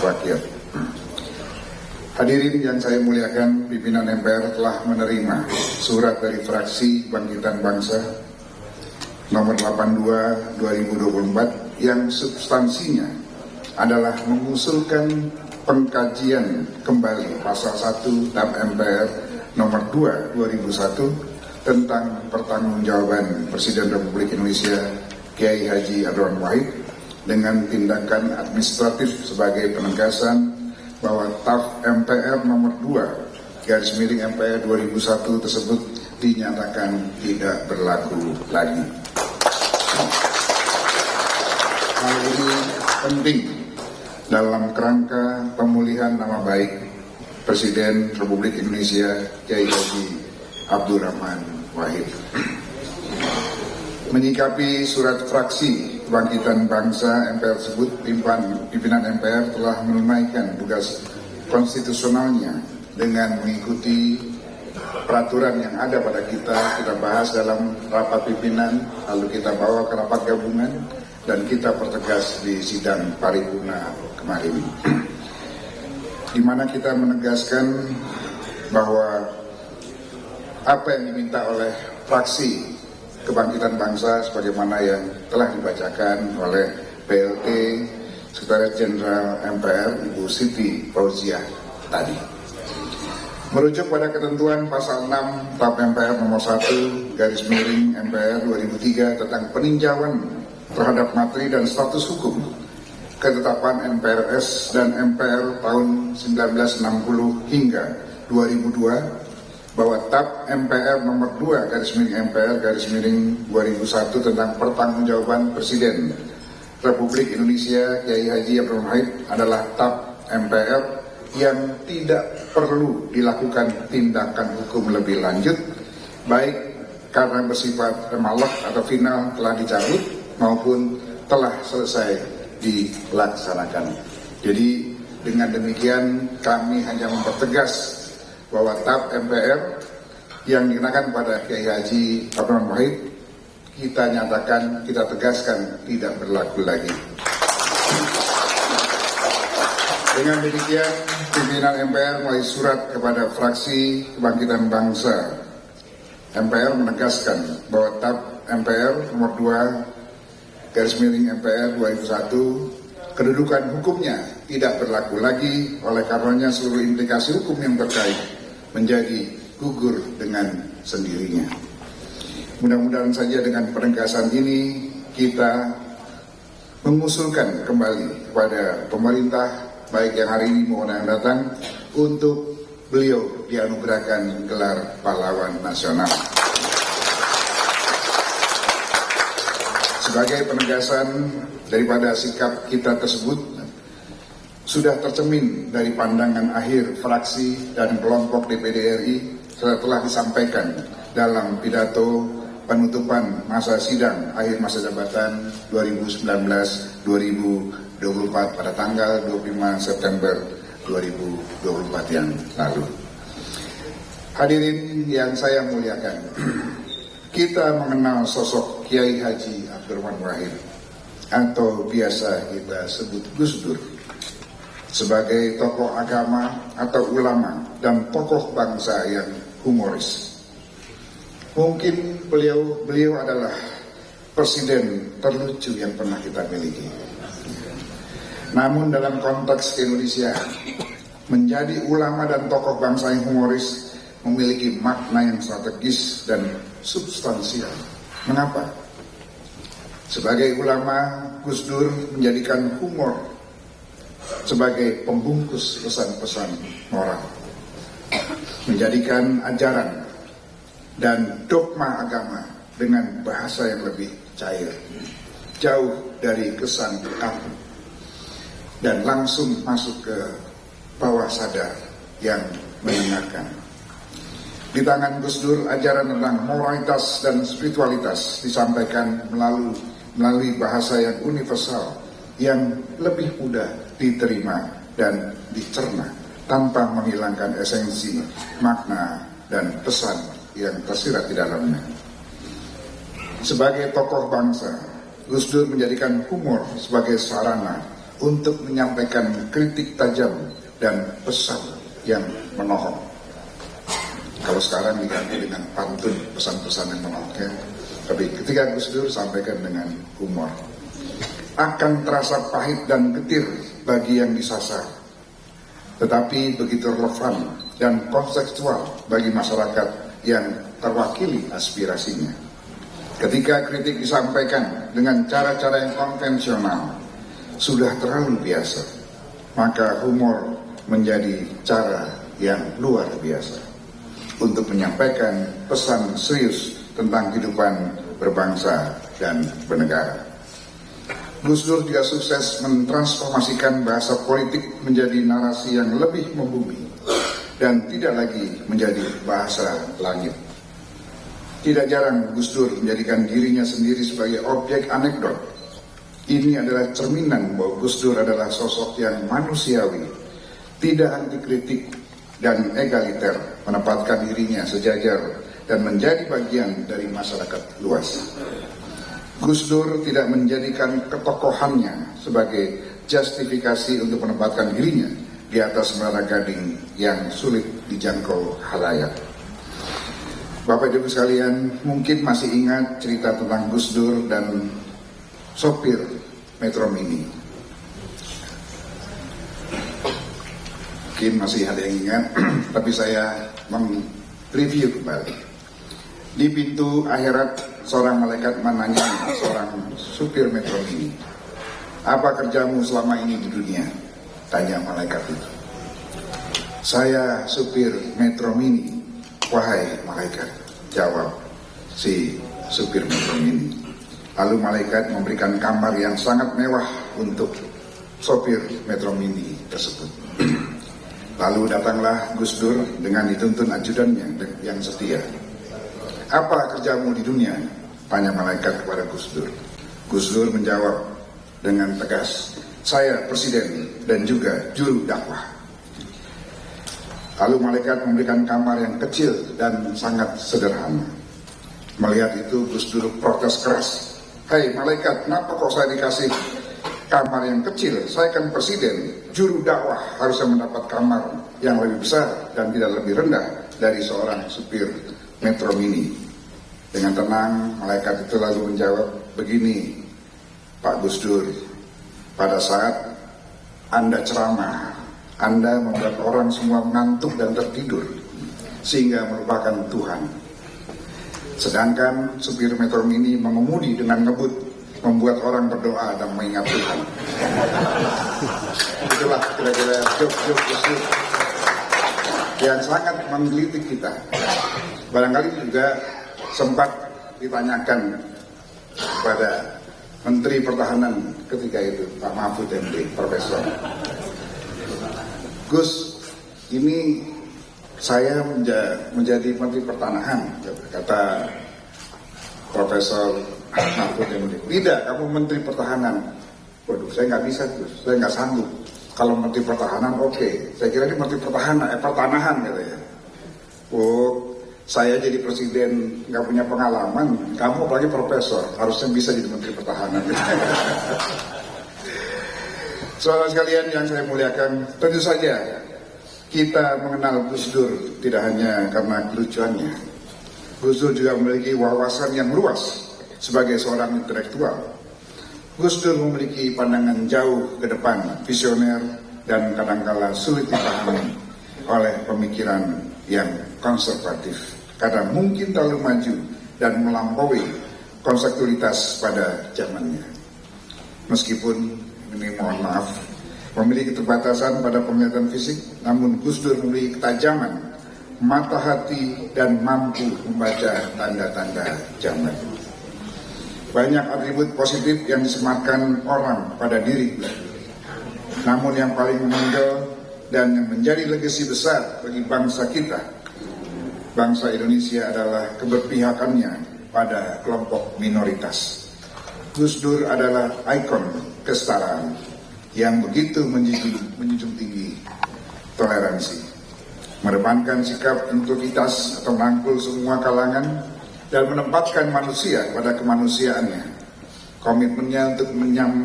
rakyat. Hadirin yang saya muliakan, pimpinan MPR telah menerima surat dari fraksi Kebangkitan Bangsa nomor 82 2024 yang substansinya adalah mengusulkan pengkajian kembali pasal 1 TAP MPR nomor 2 2001 tentang pertanggungjawaban Presiden Republik Indonesia Kiai Haji Abdurrahman Wahid dengan tindakan administratif sebagai penegasan bahwa TAP MPR nomor 2 /MPR 2001 tersebut dinyatakan tidak berlaku lagi. Hal ini penting dalam kerangka pemulihan nama baik Presiden Republik Indonesia Kiai Haji Abdurrahman Wahid. Menyikapi surat fraksi Kebangkitan Bangsa MPR tersebut, pimpinan MPR telah menunaikan tugas konstitusionalnya dengan mengikuti peraturan yang ada pada kita bahas dalam rapat pimpinan, lalu kita bawa ke rapat gabungan, dan kita pertegas di sidang paripurna kemarin, di mana kita menegaskan bahwa apa yang diminta oleh fraksi Kebangkitan Bangsa sebagaimana yang telah dibacakan oleh PLT Sekretariat Jenderal MPR Ibu Siti Fauziah tadi, merujuk pada ketentuan pasal 6 TAP MPR nomor 1 /MPR 2003 tentang peninjauan terhadap materi dan status hukum ketetapan MPRS dan MPR tahun 1960 hingga 2002 bahwa TAP MPR nomor 2 /MPR 2001 tentang pertanggungjawaban Presiden Republik Indonesia Kiai Haji Abdurrahman Wahid adalah TAP MPR yang tidak perlu dilakukan tindakan hukum lebih lanjut, baik karena bersifat remalek atau final telah dicabut maupun telah selesai dilaksanakan. Jadi dengan demikian kami hanya mempertegas bahwa TAP MPR yang dikenakan pada Kiai Haji Abdurrahman Wahid kita nyatakan, kita tegaskan tidak berlaku lagi. Dengan demikian, pimpinan MPR melalui surat kepada fraksi Kebangkitan Bangsa MPR menegaskan bahwa TAP MPR nomor 2 /MPR 2001 kedudukan hukumnya tidak berlaku lagi, oleh karenanya seluruh implikasi hukum yang terkait menjadi gugur dengan sendirinya. Mudah-mudahan saja dengan penegasan ini kita mengusulkan kembali kepada pemerintah baik yang hari ini maupun yang datang untuk beliau dianugerahkan gelar pahlawan nasional. Sebagai penegasan daripada sikap kita tersebut sudah tercermin dari pandangan akhir fraksi dan kelompok DPD RI telah disampaikan dalam pidato penutupan masa sidang akhir masa jabatan 2019-2024 pada tanggal 25 September 2024 yang lalu. Hadirin yang saya muliakan, kita mengenal sosok Kiai Haji Abdurrahman Wahid atau biasa kita sebut Gus Dur sebagai tokoh agama atau ulama dan tokoh bangsa yang humoris. Mungkin beliau adalah presiden terlucu yang pernah kita miliki. Namun dalam konteks Indonesia, menjadi ulama dan tokoh bangsa yang humoris memiliki makna yang strategis dan substansial. Mengapa? Sebagai ulama, Gus Dur menjadikan humor sebagai pembungkus pesan-pesan moral, menjadikan ajaran dan dogma agama dengan bahasa yang lebih cair, jauh dari kesan kaku, dan langsung masuk ke bawah sadar yang mendengarkan. Di tangan Gus Dur, ajaran tentang moralitas dan spiritualitas disampaikan melalui bahasa yang universal, yang lebih mudah diterima dan dicerna tanpa menghilangkan esensi, makna, dan pesan yang tersirat di dalamnya. Sebagai tokoh bangsa, Gus Dur menjadikan humor sebagai sarana untuk menyampaikan kritik tajam dan pesan yang menohok. Kalau sekarang diganti dengan pantun, pesan-pesan yang menohok ya. Tapi ketika Gus Dur sampaikan dengan humor, akan terasa pahit dan getir bagi yang disasar, tetapi begitu relevan dan kontekstual bagi masyarakat yang terwakili aspirasinya. Ketika kritik disampaikan dengan cara-cara yang konvensional, sudah terlalu biasa, maka humor menjadi cara yang luar biasa untuk menyampaikan pesan serius tentang kehidupan berbangsa dan bernegara. Gus Dur juga sukses mentransformasikan bahasa politik menjadi narasi yang lebih membumi dan tidak lagi menjadi bahasa langit. Tidak jarang Gus Dur menjadikan dirinya sendiri sebagai objek anekdot. Ini adalah cerminan bahwa Gus Dur adalah sosok yang manusiawi, tidak anti kritik dan egaliter, menempatkan dirinya sejajar dan menjadi bagian dari masyarakat luas. Gus Dur tidak menjadikan ketokohannya sebagai justifikasi untuk menempatkan dirinya di atas menara gading yang sulit dijangkau khalayak. Bapak Ibu sekalian, mungkin masih ingat cerita tentang Gus Dur dan sopir Metro Mini. Mungkin masih ada yang ingat, tapi saya mereview kembali. Di pintu akhirat, seorang malaikat menanya seorang supir Metro Mini, "Apa kerjamu selama ini di dunia?" Tanya malaikat itu. "Saya supir Metro Mini, wahai malaikat," jawab si supir Metro Mini. Lalu malaikat memberikan kamar yang sangat mewah untuk sopir Metro Mini tersebut. Lalu datanglah Gus Dur dengan dituntun ajudannya yang setia. "Apa kerjamu di dunia?" tanya malaikat kepada Gus Dur. Gus Dur menjawab dengan tegas, "Saya presiden dan juga juru dakwah." Lalu malaikat memberikan kamar yang kecil dan sangat sederhana. Melihat itu Gus Dur protes keras. "Hei malaikat, kenapa kok saya dikasih kamar yang kecil? Saya kan presiden, juru dakwah harusnya mendapat kamar yang lebih besar dan tidak lebih rendah dari seorang supir Metro Mini." Dengan tenang, malaikat itu lalu menjawab, "Begini, Pak Gus Dur, pada saat Anda ceramah, Anda membuat orang semua mengantuk dan tertidur, sehingga melupakan Tuhan. Sedangkan supir Metro Mini mengemudi dengan ngebut, membuat orang berdoa dan mengingat Tuhan." Itulah kira-kira joke-joke Gus Dur yang sangat menggelitik kita. Barangkali juga sempat ditanyakan kepada Menteri Pertahanan ketika itu, Pak Mahfud MD, Profesor, "Gus, ini saya menjadi Menteri Pertahanan," kata Profesor Mahfud MD. "Tidak, kamu Menteri Pertahanan." "Waduh, saya nggak bisa, Gus, saya nggak sanggup. Kalau Menteri Pertahanan oke. Saya kira ini Menteri Pertanahan katanya." "Oh, saya jadi presiden nggak punya pengalaman, kamu apalagi profesor, harusnya bisa jadi Menteri Pertahanan." Saudara sekalian yang saya muliakan, tentu saja kita mengenal Gus Dur tidak hanya karena kelucuannya. Gus Dur juga memiliki wawasan yang luas sebagai seorang intelektual. Gus Dur memiliki pandangan jauh ke depan, visioner, dan kadangkala sulit dipahami oleh pemikiran yang konservatif, karena mungkin terlalu maju dan melampaui konseptualitas pada zamannya. Meskipun, ini mohon maaf, memiliki keterbatasan pada penglihatan fisik, namun Gus Dur memiliki ketajaman mata hati dan mampu membaca tanda-tanda zaman. Banyak atribut positif yang disematkan orang pada diri, namun yang paling menonjol dan yang menjadi legasi besar bagi bangsa kita, bangsa Indonesia, adalah keberpihakannya pada kelompok minoritas. Gus Dur adalah ikon kesetaraan yang begitu menjunjung tinggi toleransi, mengedepankan sikap inklusivitas atau merangkul semua kalangan, dan menempatkan manusia pada kemanusiaannya. Komitmennya untuk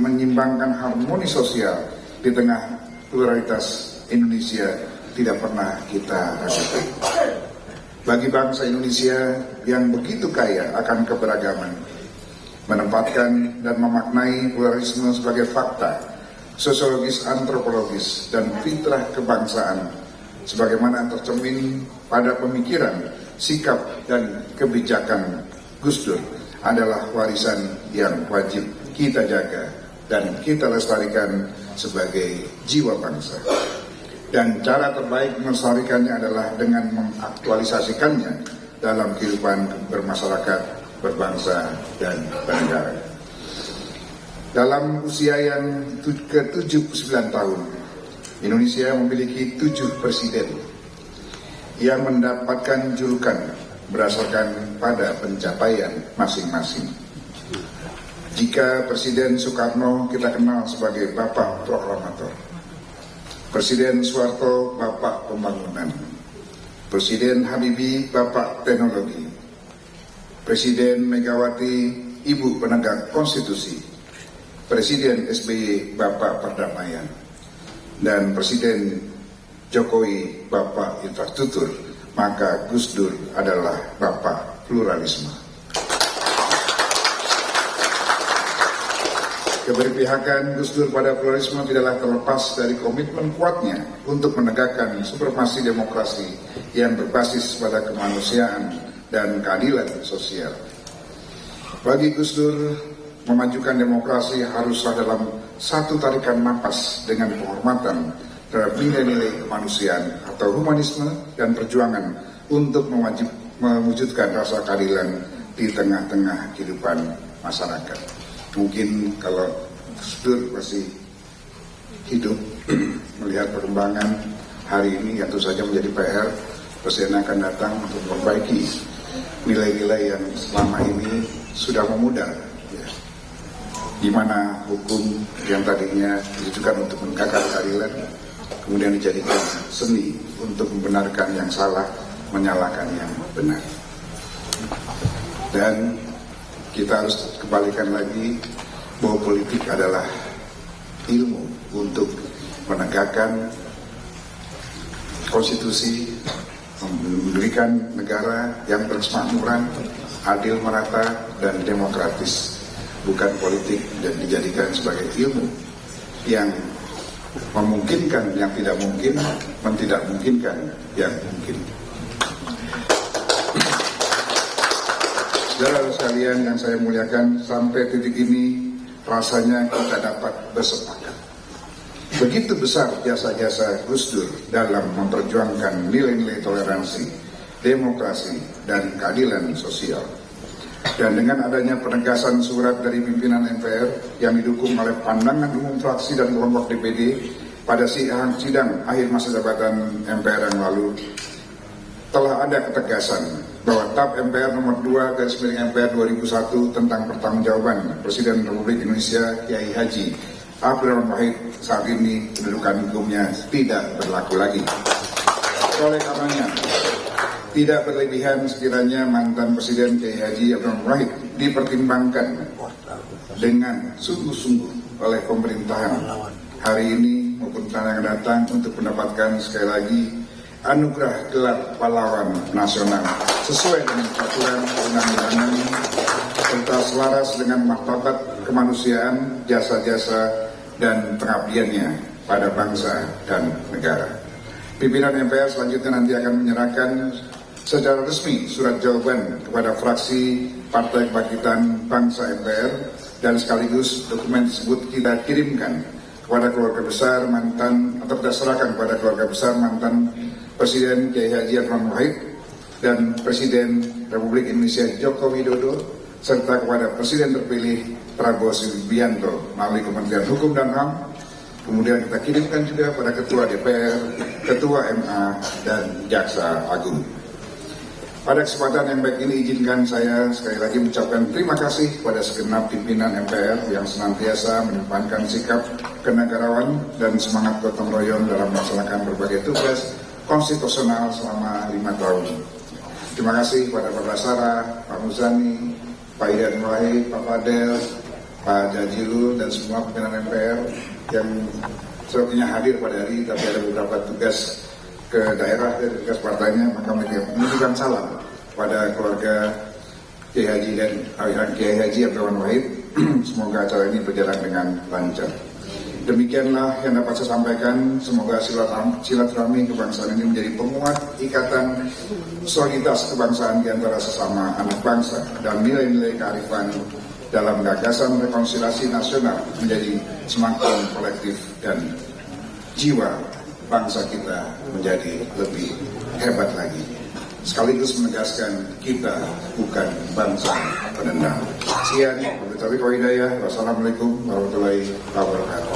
menyimbangkan harmoni sosial di tengah pluralitas Indonesia tidak pernah kita rasakan. Bagi bangsa Indonesia yang begitu kaya akan keberagaman, menempatkan dan memaknai pluralisme sebagai fakta sosiologis, antropologis, dan fitrah kebangsaan sebagaimana tercermin pada pemikiran, sikap, dan kebijakan Gus Dur adalah warisan yang wajib kita jaga dan kita lestarikan sebagai jiwa bangsa. Dan cara terbaik melestarikannya adalah dengan mengaktualisasikannya dalam kehidupan bermasyarakat, berbangsa, dan bernegara. Dalam usia yang ke-79 tahun, Indonesia memiliki 7 presiden yang mendapatkan julukan berdasarkan pada pencapaian masing-masing. Jika Presiden Soekarno kita kenal sebagai Bapak Proklamator, Presiden Soeharto Bapak Pembangunan, Presiden Habibie Bapak Teknologi, Presiden Megawati Ibu Penegak Konstitusi, Presiden SBY Bapak Perdamaian, dan Presiden Jokowi Bapak Infrastruktur, maka Gus Dur adalah Bapak Pluralisme. Keberpihakan Gus Dur pada pluralisme tidaklah terlepas dari komitmen kuatnya untuk menegakkan supremasi demokrasi yang berbasis pada kemanusiaan dan keadilan sosial. Bagi Gus Dur, memajukan demokrasi haruslah dalam satu tarikan napas dengan penghormatan terhadap nilai-nilai kemanusiaan atau humanisme dan perjuangan untuk mewujudkan rasa keadilan di tengah-tengah kehidupan masyarakat. Mungkin kalau Gus Dur masih hidup melihat perkembangan hari ini, tentu saja menjadi PR Presiden akan datang untuk memperbaiki nilai-nilai yang selama ini sudah memudar, ya. Di mana hukum yang tadinya ditujukan untuk menegakkan keadilan kemudian dijadikan seni untuk membenarkan yang salah, menyalahkan yang benar. Dan kita harus kembalikan lagi bahwa politik adalah ilmu untuk menegakkan konstitusi, memberikan negara yang berkemakmuran, adil, merata, dan demokratis. Bukan politik dan dijadikan sebagai ilmu yang memungkinkan yang tidak mungkin, tidak memungkinkan yang mungkin. Saudara sekalian yang saya muliakan, sampai titik ini rasanya kita dapat bersepakat. Begitu besar jasa-jasa Gus Dur dalam memperjuangkan nilai-nilai toleransi, demokrasi, dan keadilan sosial. Dan dengan adanya penegasan surat dari pimpinan MPR yang didukung oleh pandangan umum fraksi dan kelompok DPD pada sidang akhir masa jabatan MPR yang lalu, telah ada ketegasan bahwa TAP MPR nomor 2/MPR 2001 tentang pertanggungjawaban Presiden Republik Indonesia Kiai Haji Abdurrahman Wahid saat ini kedudukan hukumnya tidak berlaku lagi. Oleh karenanya, tidak berlebihan sekiranya mantan Presiden Kiai Haji Abdurrahman Wahid dipertimbangkan dengan sungguh-sungguh oleh pemerintahan hari ini maupun tahun yang datang untuk mendapatkan sekali lagi anugerah gelar pahlawan nasional sesuai dengan peraturan undang-undangan serta selaras dengan martabat kemanusiaan, jasa-jasa, dan pengabdiannya pada bangsa dan negara. Pimpinan MPR selanjutnya nanti akan menyerahkan secara resmi surat jawaban kepada fraksi Partai Kebangkitan Bangsa MPR, dan sekaligus dokumen tersebut kita kirimkan kepada keluarga besar mantan, atau kita serahkan kepada keluarga besar mantan Presiden Kiai Haji Abdurrahman Wahid dan Presiden Republik Indonesia Joko Widodo, serta kepada Presiden terpilih Prabowo Subianto melalui Kementerian Hukum dan HAM. Kemudian kita kirimkan juga pada Ketua DPR, Ketua MA, dan Jaksa Agung. Pada kesempatan yang baik ini izinkan saya sekali lagi mengucapkan terima kasih kepada segenap pimpinan MPR yang senantiasa mengedepankan sikap kenegarawan dan semangat gotong royong dalam melaksanakan berbagai tugas konstitusional selama 5 tahun. Terima kasih kepada Pak Basara, Pak Muzani, Pak Idan Wahid, Pak Fadel, Pak Jazilul dan semua pimpinan MPR yang sepertinya hadir pada hari ini, tapi ada beberapa tugas ke daerah dari tugas partainya, maka menitipkan salam pada keluarga Kiai Haji dan Kiai Haji Abdurrahman Wahid. Semoga acara ini berjalan dengan lancar. Demikianlah yang dapat saya sampaikan. Semoga silaturahmi kebangsaan ini menjadi penguat ikatan soliditas kebangsaan di antara sesama anak bangsa dan nilai-nilai kearifan dalam gagasan rekonsiliasi nasional menjadi semakin kolektif dan jiwa bangsa kita menjadi lebih hebat lagi. Sekaligus menegaskan kita bukan bangsa penendang. Sekian, wabillahi hidayah. Wassalamualaikum warahmatullahi wabarakatuh.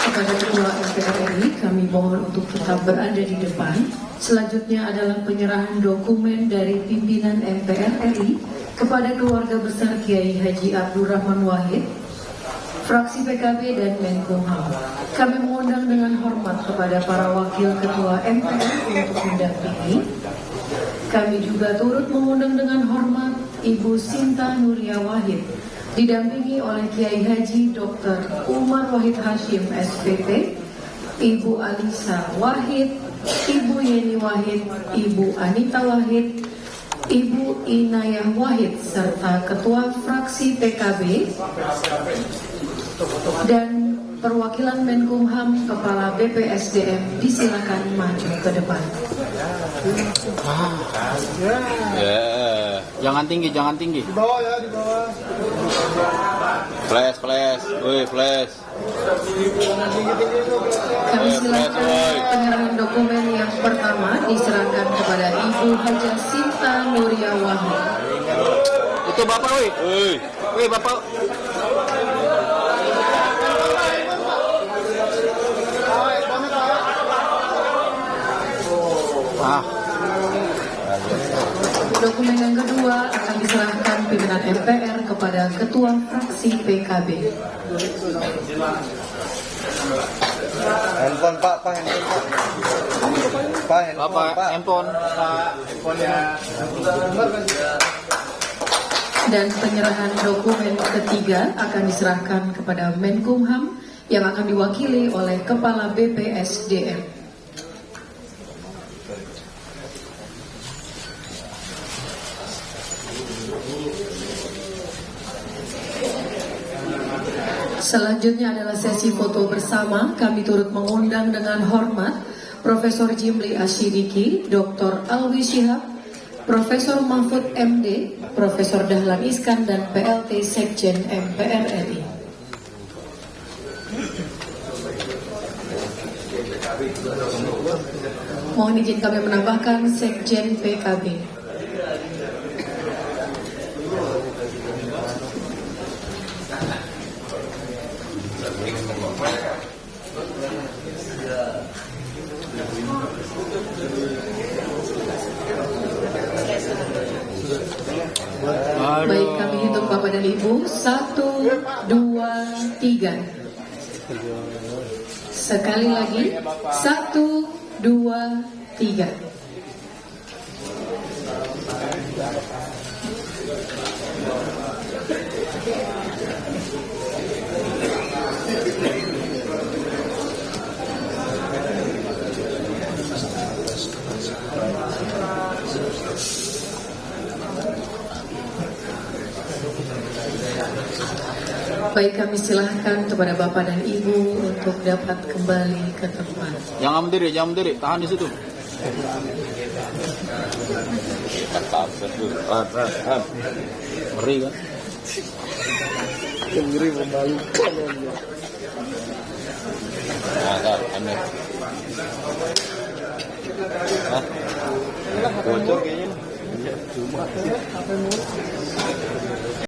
Kepada Ketua MPR RI, kami mohon untuk tetap berada di depan. Selanjutnya adalah penyerahan dokumen dari pimpinan MPR RI kepada keluarga besar Kiai Haji Abdurrahman Wahid, fraksi PKB dan Menkumham. Kami mengundang dengan hormat kepada para wakil ketua MPR untuk mendampingi. Kami juga turut mengundang dengan hormat Ibu Sinta Nuria Wahid, didampingi oleh Kiai Haji Dr. Umar Wahid Hashim SPP, Ibu Alisa Wahid, Ibu Yeni Wahid, Ibu Anita Wahid, Ibu Inayah Wahid, serta Ketua Fraksi PKB dan perwakilan Menkumham, Kepala BPSDM disilakan maju ke depan. Jangan tinggi, jangan tinggi. Di bawah ya, di bawah. Flash, woi flash. Kami silakan penyerahan dokumen yang pertama diserahkan kepada Ibu Haja Sinta Nuria Wahid. Itu bapak, woi bapak. Dokumen yang kedua akan diserahkan pimpinan MPR kepada Ketua Fraksi PKB. Handphone Pak, handphone Pak. Handphone. Dan penyerahan dokumen ketiga akan diserahkan kepada Menkumham yang akan diwakili oleh Kepala BPSDM. Selanjutnya adalah sesi foto bersama. Kami turut mengundang dengan hormat Profesor Jimli Asyidiki, Dr. Alwi Shihab, Profesor Mahfud MD, Profesor Dahlan Iskan, dan PLT Sekjen MPR RI. Mohon izin kami menambahkan Sekjen PKB. Baik, kami hitung Bapak dan Ibu. 1, 2, 3. Sekali lagi. 1, 2, 3. Baik, kami silahkan kepada Bapak dan Ibu untuk dapat kembali ke tempat. Jangan berdiri, tahan di situ. Ngeri kan? Ngeri memalukan. Bocor kayaknya.